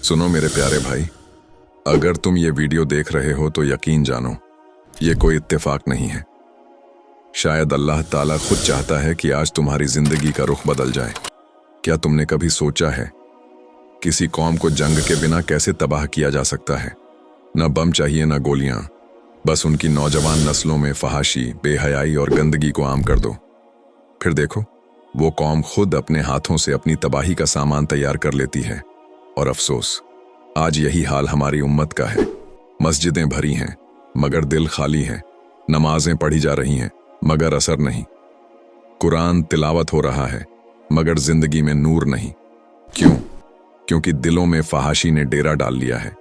सुनो मेरे प्यारे भाई, अगर तुम ये वीडियो देख रहे हो तो यकीन जानो ये कोई इत्तेफाक नहीं है। शायद अल्लाह ताला खुद चाहता है कि आज तुम्हारी जिंदगी का रुख बदल जाए। क्या तुमने कभी सोचा है किसी कौम को जंग के बिना कैसे तबाह किया जा सकता है? न बम चाहिए न गोलियां, बस उनकी नौजवान नस्लों में फहाशी, बेहयाई और गंदगी को आम कर दो। फिर देखो वो कौम खुद अपने हाथों से अपनी तबाही का सामान तैयार कर लेती है। और अफसोस, आज यही हाल हमारी उम्मत का है। मस्जिदें भरी हैं मगर दिल खाली है, नमाजें पढ़ी जा रही हैं मगर असर नहीं, कुरान तिलावत हो रहा है मगर जिंदगी में नूर नहीं। क्यों? क्योंकि दिलों में फहाशी ने डेरा डाल लिया है।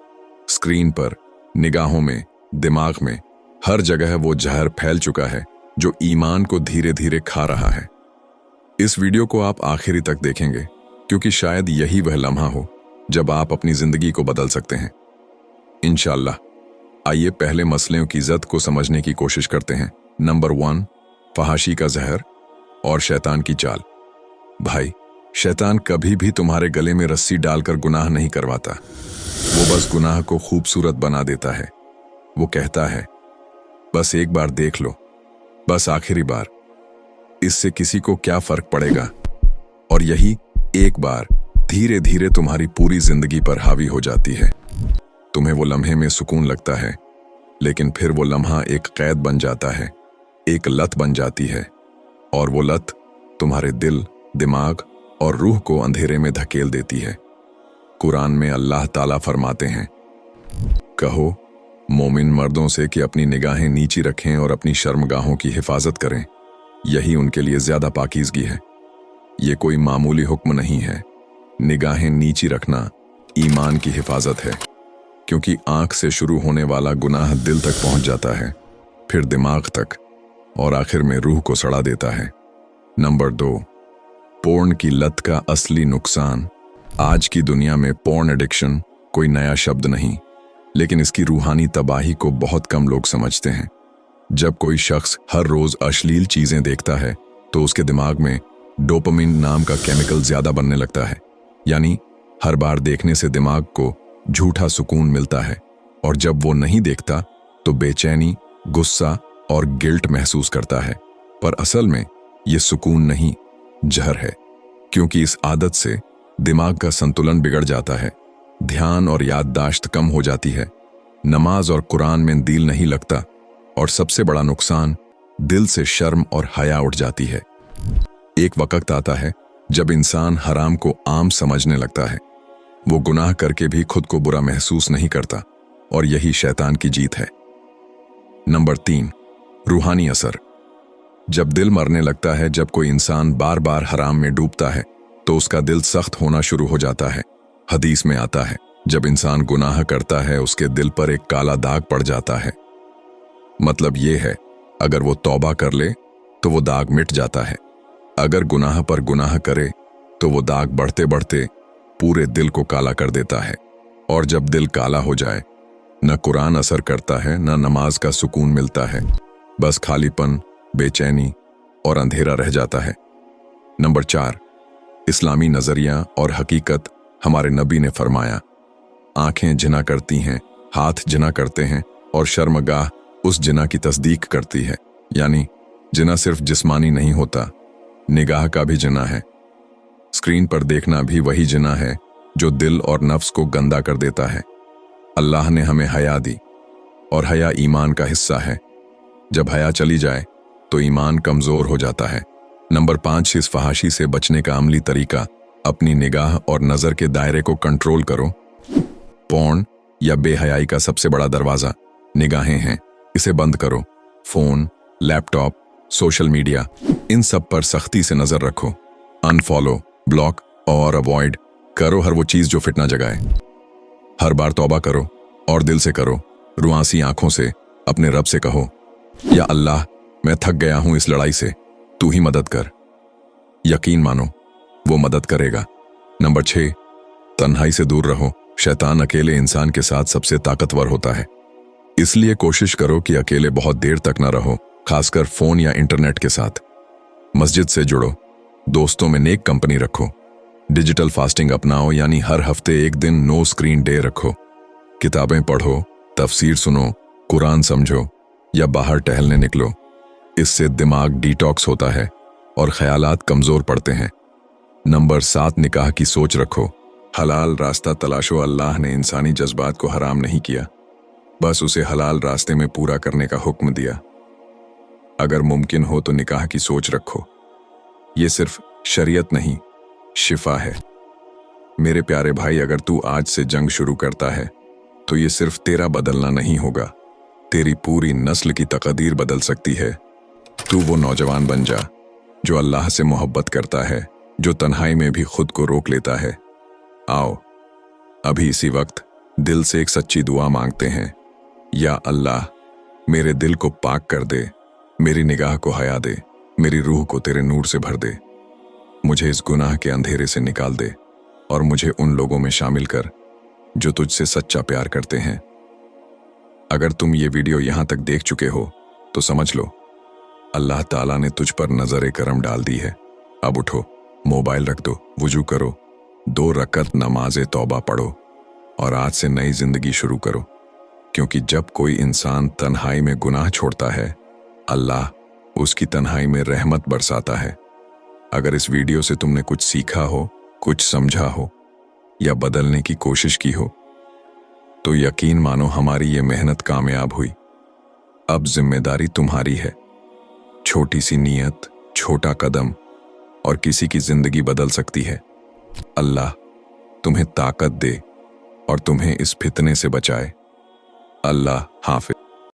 स्क्रीन पर, निगाहों में, दिमाग में, हर जगह वो जहर फैल चुका है जो ईमान को धीरे धीरे खा रहा है। इस वीडियो को आप आखिरी तक देखेंगे क्योंकि शायद यही वह लम्हा हो जब आप अपनी जिंदगी को बदल सकते हैं इंशाअल्लाह। आइए पहले मसलों की जद को समझने की कोशिश करते हैं। नंबर 1, फहाशी का जहर और शैतान की चाल। भाई, शैतान कभी भी तुम्हारे गले में रस्सी डालकर गुनाह नहीं करवाता। वो बस गुनाह को खूबसूरत बना देता है। वो कहता है बस एक बार देख लो, बस आखिरी बार, इससे किसी को क्या फर्क पड़ेगा। और यही एक बार धीरे धीरे तुम्हारी पूरी जिंदगी पर हावी हो जाती है। तुम्हें वो लम्हे में सुकून लगता है, लेकिन फिर वो लम्हा एक कैद बन जाता है, एक लत बन जाती है। और वो लत तुम्हारे दिल, दिमाग और रूह को अंधेरे में धकेल देती है। कुरान में अल्लाह ताला फरमाते हैं, कहो मोमिन मर्दों से कि अपनी निगाहें नीची रखें और अपनी शर्मगाहों की हिफाजत करें, यही उनके लिए ज्यादा पाकीज़गी है। ये कोई मामूली हुक्म नहीं है। निगाहें नीची रखना ईमान की हिफाजत है, क्योंकि आंख से शुरू होने वाला गुनाह दिल तक पहुंच जाता है, फिर दिमाग तक और आखिर में रूह को सड़ा देता है। नंबर 2, पोर्न की लत का असली नुकसान। आज की दुनिया में पोर्न एडिक्शन कोई नया शब्द नहीं, लेकिन इसकी रूहानी तबाही को बहुत कम लोग समझते हैं। जब कोई शख्स हर रोज अश्लील चीजें देखता है तो उसके दिमाग में डोपामिन नाम का केमिकल ज्यादा बनने लगता है। यानी हर बार देखने से दिमाग को झूठा सुकून मिलता है, और जब वो नहीं देखता तो बेचैनी, गुस्सा और गिल्ट महसूस करता है। पर असल में ये सुकून नहीं, जहर है, क्योंकि इस आदत से दिमाग का संतुलन बिगड़ जाता है, ध्यान और याददाश्त कम हो जाती है, नमाज और कुरान में दिल नहीं लगता, और सबसे बड़ा नुकसान, दिल से शर्म और हया उठ जाती है। एक वक्त आता है जब इंसान हराम को आम समझने लगता है। वो गुनाह करके भी खुद को बुरा महसूस नहीं करता, और यही शैतान की जीत है। नंबर 3, रूहानी असर। जब दिल मरने लगता है, जब कोई इंसान बार बार हराम में डूबता है तो उसका दिल सख्त होना शुरू हो जाता है। हदीस में आता है, जब इंसान गुनाह करता है उसके दिल पर एक काला दाग पड़ जाता है। मतलब ये है, अगर वो तौबा कर ले तो वो दाग मिट जाता है, अगर गुनाह पर गुनाह करे तो वो दाग बढ़ते बढ़ते पूरे दिल को काला कर देता है। और जब दिल काला हो जाए, न कुरान असर करता है, न नमाज का सुकून मिलता है, बस खालीपन, बेचैनी और अंधेरा रह जाता है। नंबर 4, इस्लामी नजरिया और हकीकत। हमारे नबी ने फरमाया, आंखें जिना करती हैं, हाथ जिना करते हैं, और शर्मगाह उस जिना की तस्दीक करती है। यानी जिना सिर्फ जिस्मानी नहीं होता, निगाह का भी जिना है। स्क्रीन पर देखना भी वही जिना है जो दिल और नफ्स को गंदा कर देता है। अल्लाह ने हमें हया दी, और हया ईमान का हिस्सा है। जब हया चली जाए तो ईमान कमजोर हो जाता है। नंबर 5, इस फहाशी से बचने का अमली तरीका, अपनी निगाह और नजर के दायरे को कंट्रोल करो। पोर्न या बेहयाई का सबसे बड़ा दरवाजा निगाहें हैं, इसे बंद करो। फोन, लैपटॉप, सोशल मीडिया, इन सब पर सख्ती से नजर रखो। अनफॉलो, ब्लॉक और अवॉइड करो हर वो चीज जो फितना जगाए। हर बार तौबा करो, और दिल से करो। रुआंसी आंखों से अपने रब से कहो, या अल्लाह, मैं थक गया हूं इस लड़ाई से, तू ही मदद कर। यकीन मानो वो मदद करेगा। नंबर 6, तन्हाई से दूर रहो। शैतान अकेले इंसान के साथ सबसे ताकतवर होता है, इसलिए कोशिश करो कि अकेले बहुत देर तक न रहो, खासकर फोन या इंटरनेट के साथ। मस्जिद से जुड़ो, दोस्तों में नेक कंपनी रखो, डिजिटल फास्टिंग अपनाओ, यानी हर हफ्ते एक दिन नो स्क्रीन डे रखो। किताबें पढ़ो, तफसीर सुनो, कुरान समझो या बाहर टहलने निकलो। इससे दिमाग डिटॉक्स होता है और ख्यालात कमज़ोर पड़ते हैं। नंबर 7, निकाह की सोच रखो। हलाल रास्ता तलाशो। अल्लाह ने इंसानी जज्बात को हराम नहीं किया, बस उसे हलाल रास्ते में पूरा करने का हुक्म दिया। अगर मुमकिन हो तो निकाह की सोच रखो। ये सिर्फ शरीयत नहीं, शिफा है। मेरे प्यारे भाई, अगर तू आज से जंग शुरू करता है तो ये सिर्फ तेरा बदलना नहीं होगा, तेरी पूरी नस्ल की तकदीर बदल सकती है। तू वो नौजवान बन जा जो अल्लाह से मोहब्बत करता है, जो तन्हाई में भी खुद को रोक लेता है। आओ अभी इसी वक्त दिल से एक सच्ची दुआ मांगते हैं। या अल्लाह, मेरे दिल को पाक कर दे, मेरी निगाह को हया दे, मेरी रूह को तेरे नूर से भर दे। मुझे इस गुनाह के अंधेरे से निकाल दे और मुझे उन लोगों में शामिल कर जो तुझसे सच्चा प्यार करते हैं। अगर तुम ये वीडियो यहाँ तक देख चुके हो तो समझ लो अल्लाह ताला ने तुझ पर नजर करम डाल दी है। अब उठो, मोबाइल रख दो, वुजू करो, 2 रकत नमाज तौबा पढ़ो और आज से नई जिंदगी शुरू करो। क्योंकि जब कोई इंसान तन्हाई में गुनाह छोड़ता है, अल्लाह उसकी तन्हाई में रहमत बरसाता है। अगर इस वीडियो से तुमने कुछ सीखा हो, कुछ समझा हो या बदलने की कोशिश की हो तो यकीन मानो हमारी ये मेहनत कामयाब हुई। अब जिम्मेदारी तुम्हारी है। छोटी सी नीयत, छोटा कदम और किसी की जिंदगी बदल सकती है। अल्लाह तुम्हें ताकत दे और तुम्हें इस फितने से बचाए। अल्लाह हाफिज।